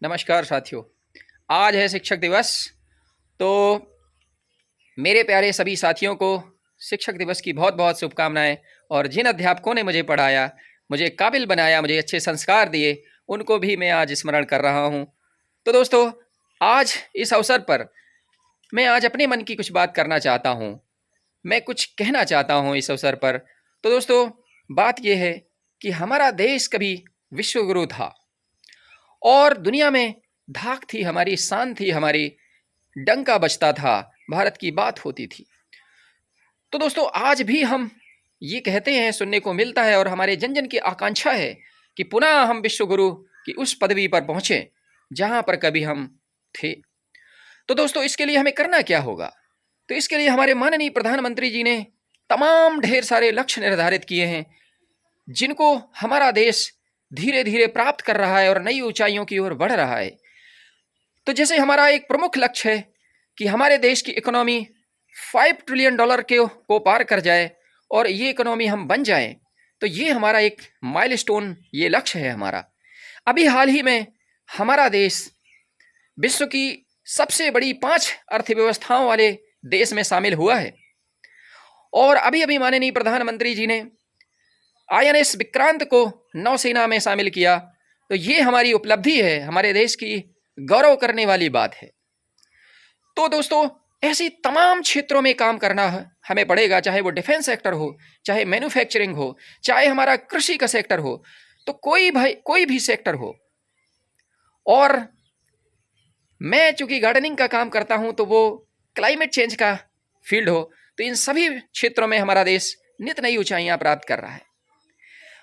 नमस्कार साथियों। आज है शिक्षक दिवस। तो मेरे प्यारे सभी साथियों को शिक्षक दिवस की बहुत बहुत शुभकामनाएं। और जिन अध्यापकों ने मुझे पढ़ाया, मुझे काबिल बनाया, मुझे अच्छे संस्कार दिए, उनको भी मैं आज स्मरण कर रहा हूं। तो दोस्तों, आज इस अवसर पर मैं आज अपने मन की कुछ बात करना चाहता हूं। मैं कुछ कहना चाहता हूं इस अवसर पर। तो दोस्तों, बात यह है कि हमारा देश कभी विश्वगुरु था और दुनिया में धाक थी हमारी, शान थी हमारी, डंका बजता था, भारत की बात होती थी। तो दोस्तों, आज भी हम ये कहते हैं, सुनने को मिलता है और हमारे जन जन की आकांक्षा है कि पुनः हम विश्वगुरु की उस पदवी पर पहुंचे जहां पर कभी हम थे। तो दोस्तों, इसके लिए हमें करना क्या होगा? तो इसके लिए हमारे माननीय प्रधानमंत्री जी ने तमाम ढेर सारे लक्ष्य निर्धारित किए हैं, जिनको हमारा देश धीरे धीरे प्राप्त कर रहा है और नई ऊंचाइयों की ओर बढ़ रहा है। तो जैसे हमारा एक प्रमुख लक्ष्य है कि हमारे देश की इकोनॉमी $5 ट्रिलियन को पार कर जाए और ये इकोनॉमी हम बन जाएं, तो ये हमारा एक माइलस्टोन, ये लक्ष्य है हमारा। अभी हाल ही में हमारा देश विश्व की सबसे बड़ी 5 अर्थव्यवस्थाओं वाले देश में शामिल हुआ है। और अभी अभी माननीय प्रधानमंत्री जी ने INS विक्रांत को नौसेना में शामिल किया। तो ये हमारी उपलब्धि है, हमारे देश की गौरव करने वाली बात है। तो दोस्तों, ऐसी तमाम क्षेत्रों में काम करना हमें पड़ेगा, चाहे वो डिफेंस सेक्टर हो, चाहे मैन्युफैक्चरिंग हो, चाहे हमारा कृषि का सेक्टर हो, तो कोई भी सेक्टर हो। और मैं चूंकि गार्डनिंग का काम करता हूं, तो वो क्लाइमेट चेंज का फील्ड हो, तो इन सभी क्षेत्रों में हमारा देश नित नई ऊंचाइयां प्राप्त कर रहा है।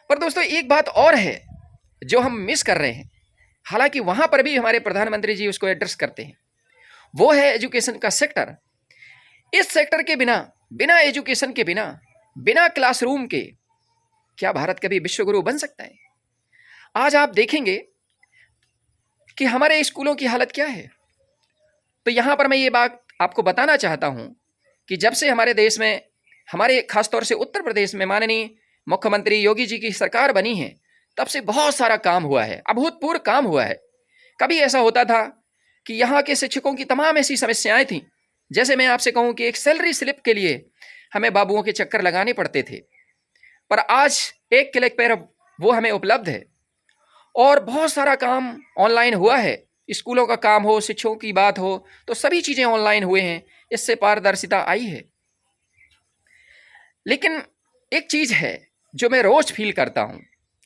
पर दोस्तों, एक बात और है जो हम मिस कर रहे हैं, हालांकि वहां पर भी हमारे प्रधानमंत्री जी उसको एड्रेस करते हैं, वो है एजुकेशन का सेक्टर। इस सेक्टर के बिना, बिना एजुकेशन के, बिना क्लासरूम के, क्या भारत कभी विश्वगुरु बन सकता है? आज आप देखेंगे कि हमारे स्कूलों की हालत क्या है। तो यहां पर मैं ये बात आपको बताना चाहता हूं कि जब से हमारे देश में, हमारे खासतौर से उत्तर प्रदेश में माननीय मुख्यमंत्री योगी जी की सरकार बनी है, तब से बहुत सारा काम हुआ है, अभूतपूर्व काम हुआ है। कभी ऐसा होता था कि यहाँ के शिक्षकों की तमाम ऐसी समस्याएं थीं, जैसे मैं आपसे कहूं कि एक सैलरी स्लिप के लिए हमें बाबुओं के चक्कर लगाने पड़ते थे, पर आज एक क्लिक पर वो हमें उपलब्ध है। और बहुत सारा काम ऑनलाइन हुआ है, स्कूलों का काम हो, शिक्षकों की बात हो, तो सभी चीज़ें ऑनलाइन हुए हैं, इससे पारदर्शिता आई है। लेकिन एक चीज़ है जो मैं रोज फील करता हूं,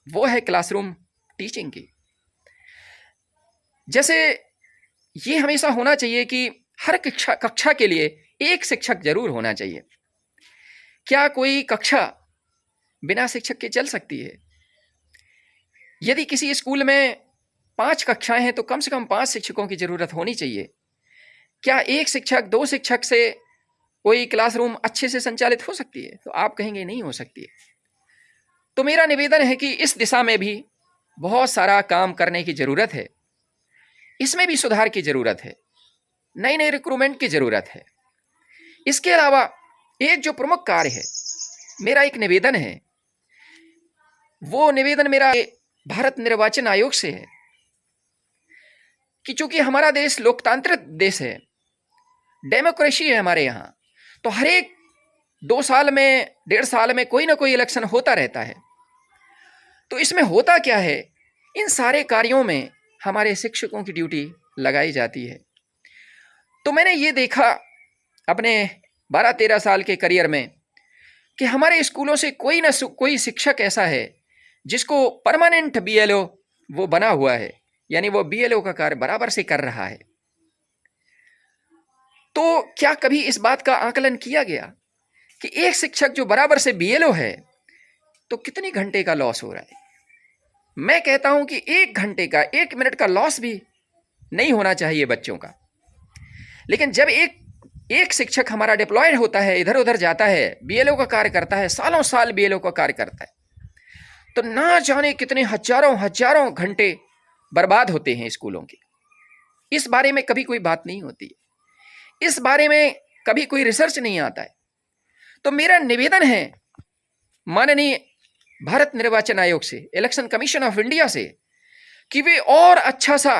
वो है क्लासरूम टीचिंग की। जैसे ये हमेशा होना चाहिए कि हर कक्षा के लिए एक शिक्षक जरूर होना चाहिए। क्या कोई कक्षा बिना शिक्षक के चल सकती है? यदि किसी स्कूल में 5 कक्षाएं हैं, तो कम से कम 5 शिक्षकों की जरूरत होनी चाहिए। क्या एक शिक्षक, 2 शिक्षक से कोई क्लासरूम अच्छे से संचालित हो सकती है? तो आप कहेंगे नहीं हो सकती है। तो मेरा निवेदन है कि इस दिशा में भी बहुत सारा काम करने की जरूरत है, इसमें भी सुधार की जरूरत है, नई नई रिक्रूटमेंट की जरूरत है। इसके अलावा एक जो प्रमुख कार्य है, मेरा एक निवेदन है, वो निवेदन मेरा भारत निर्वाचन आयोग से है कि चूंकि हमारा देश लोकतांत्रिक देश है, डेमोक्रेसी है हमारे यहाँ, तो हर एक 2 साल में, 1.5 साल में कोई ना कोई इलेक्शन होता रहता है। तो इसमें होता क्या है, इन सारे कार्यों में हमारे शिक्षकों की ड्यूटी लगाई जाती है। तो मैंने ये देखा अपने 12-13 साल के करियर में कि हमारे स्कूलों से कोई ना कोई शिक्षक ऐसा है जिसको परमानेंट BLO वो बना हुआ है, यानी वो BLO का कार्य बराबर से कर रहा है। तो क्या कभी इस बात का आकलन किया गया कि एक शिक्षक जो बराबर से BLO है, तो कितने घंटे का लॉस हो रहा है? मैं कहता हूं कि 1 घंटे का, 1 मिनट का लॉस भी नहीं होना चाहिए बच्चों का। लेकिन जब एक शिक्षक हमारा डिप्लॉयड होता है, इधर उधर जाता है, BLO का कार्य करता है, सालों साल BLO का कार्य करता है, तो ना जाने कितने हजारों घंटे बर्बाद होते हैं स्कूलों के। इस बारे में कभी कोई बात नहीं होती, इस बारे में कभी कोई रिसर्च नहीं आता है। तो मेरा निवेदन है माननीय भारत निर्वाचन आयोग से, इलेक्शन कमीशन ऑफ इंडिया से, कि वे और अच्छा सा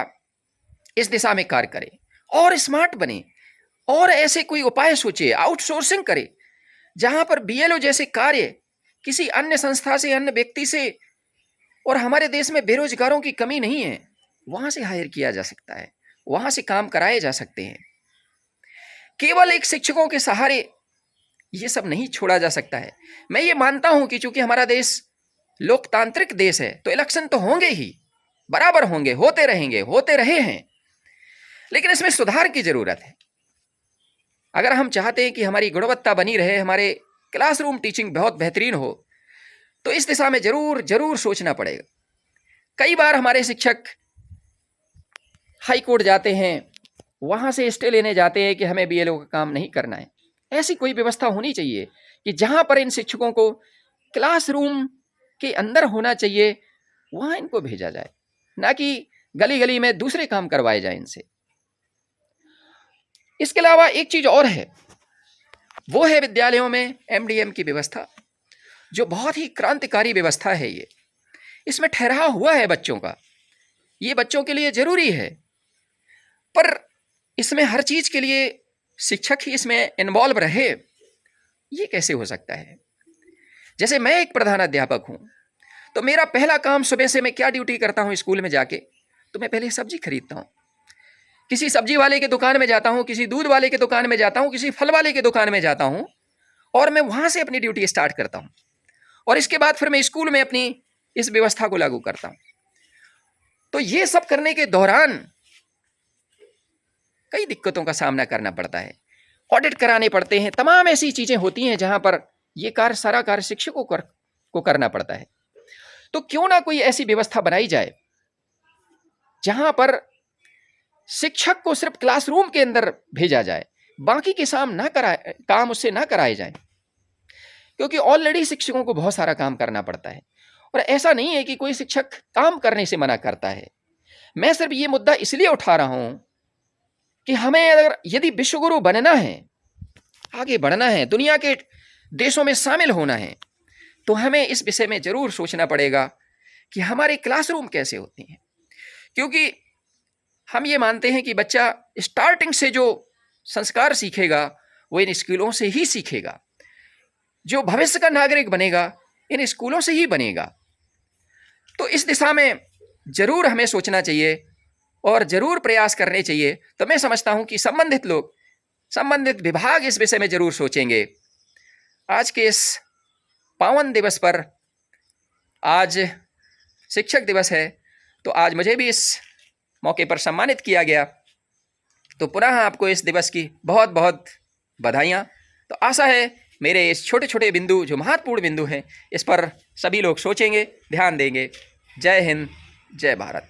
इस दिशा में कार्य करे और स्मार्ट बने और ऐसे कोई उपाय सोचे, आउटसोर्सिंग करे, जहां पर बीएलओ जैसे कार्य किसी अन्य संस्था से, अन्य व्यक्ति से, और हमारे देश में बेरोजगारों की कमी नहीं है, वहां से हायर किया जा सकता है, वहां से काम कराए जा सकते हैं। केवल एक शिक्षकों के सहारे ये सब नहीं छोड़ा जा सकता है। मैं ये मानता हूं कि चूंकि हमारा देश लोकतांत्रिक देश है तो इलेक्शन तो होंगे ही, बराबर होंगे, होते रहेंगे, होते रहे हैं, लेकिन इसमें सुधार की जरूरत है। अगर हम चाहते हैं कि हमारी गुणवत्ता बनी रहे, हमारे क्लासरूम टीचिंग बहुत बेहतरीन हो, तो इस दिशा में जरूर जरूर सोचना पड़ेगा। कई बार हमारे शिक्षक हाई कोर्ट जाते हैं, वहां से स्टे लेने जाते हैं कि हमें बीएलओ का काम नहीं करना है। ऐसी कोई व्यवस्था होनी चाहिए कि जहां पर इन शिक्षकों को क्लासरूम के अंदर होना चाहिए, वहां इनको भेजा जाए, ना कि गली गली में दूसरे काम करवाए जाए इनसे। इसके अलावा एक चीज और है, वो है विद्यालयों में एमडीएम की व्यवस्था, जो बहुत ही क्रांतिकारी व्यवस्था है। ये इसमें ठहराव हुआ है बच्चों का, ये बच्चों के लिए जरूरी है, पर इसमें हर चीज के लिए शिक्षक ही इसमें इन्वॉल्व रहे, ये कैसे हो सकता है? जैसे मैं एक प्रधान अध्यापक हूं, तो मेरा पहला काम सुबह से मैं क्या ड्यूटी करता हूं स्कूल में जाके, तो मैं पहले सब्जी खरीदता हूं, किसी सब्जी वाले के दुकान में जाता हूं, किसी दूध वाले के दुकान में जाता हूं, किसी फल वाले के दुकान में जाता हूं, और मैं वहां से अपनी ड्यूटी स्टार्ट करता हूं, और इसके बाद फिर मैं स्कूल में अपनी इस व्यवस्था को लागू करता हूं। तो ये सब करने के दौरान कई दिक्कतों का सामना करना पड़ता है, ऑडिट कराने पड़ते हैं, तमाम ऐसी चीजें होती हैं जहां पर यह कार्य, सारा कार्य शिक्षकों को करना पड़ता है। तो क्यों ना कोई ऐसी व्यवस्था बनाई जाए जहां पर शिक्षक को सिर्फ क्लासरूम के अंदर भेजा जाए, बाकी के काम उससे ना कराए जाए, क्योंकि ऑलरेडी शिक्षकों को बहुत सारा काम करना पड़ता है। और ऐसा नहीं है कि कोई शिक्षक काम करने से मना करता है। मैं सिर्फ ये मुद्दा इसलिए उठा रहा हूं कि हमें अगर यदि विश्वगुरु बनना है, आगे बढ़ना है, दुनिया के देशों में शामिल होना है, तो हमें इस विषय में जरूर सोचना पड़ेगा कि हमारे क्लासरूम कैसे होते हैं। क्योंकि हम ये मानते हैं कि बच्चा स्टार्टिंग से जो संस्कार सीखेगा वो इन स्कूलों से ही सीखेगा, जो भविष्य का नागरिक बनेगा इन स्कूलों से ही बनेगा। तो इस दिशा में जरूर हमें सोचना चाहिए और जरूर प्रयास करने चाहिए। तो मैं समझता हूं कि संबंधित लोग, संबंधित विभाग इस विषय में जरूर सोचेंगे। आज के इस पावन दिवस पर, आज शिक्षक दिवस है, तो आज मुझे भी इस मौके पर सम्मानित किया गया, तो पुनः आपको इस दिवस की बहुत बहुत बधाइयाँ। तो आशा है मेरे इस छोटे छोटे बिंदु, जो महत्वपूर्ण बिंदु हैं, इस पर सभी लोग सोचेंगे, ध्यान देंगे। जय हिंद, जय भारत।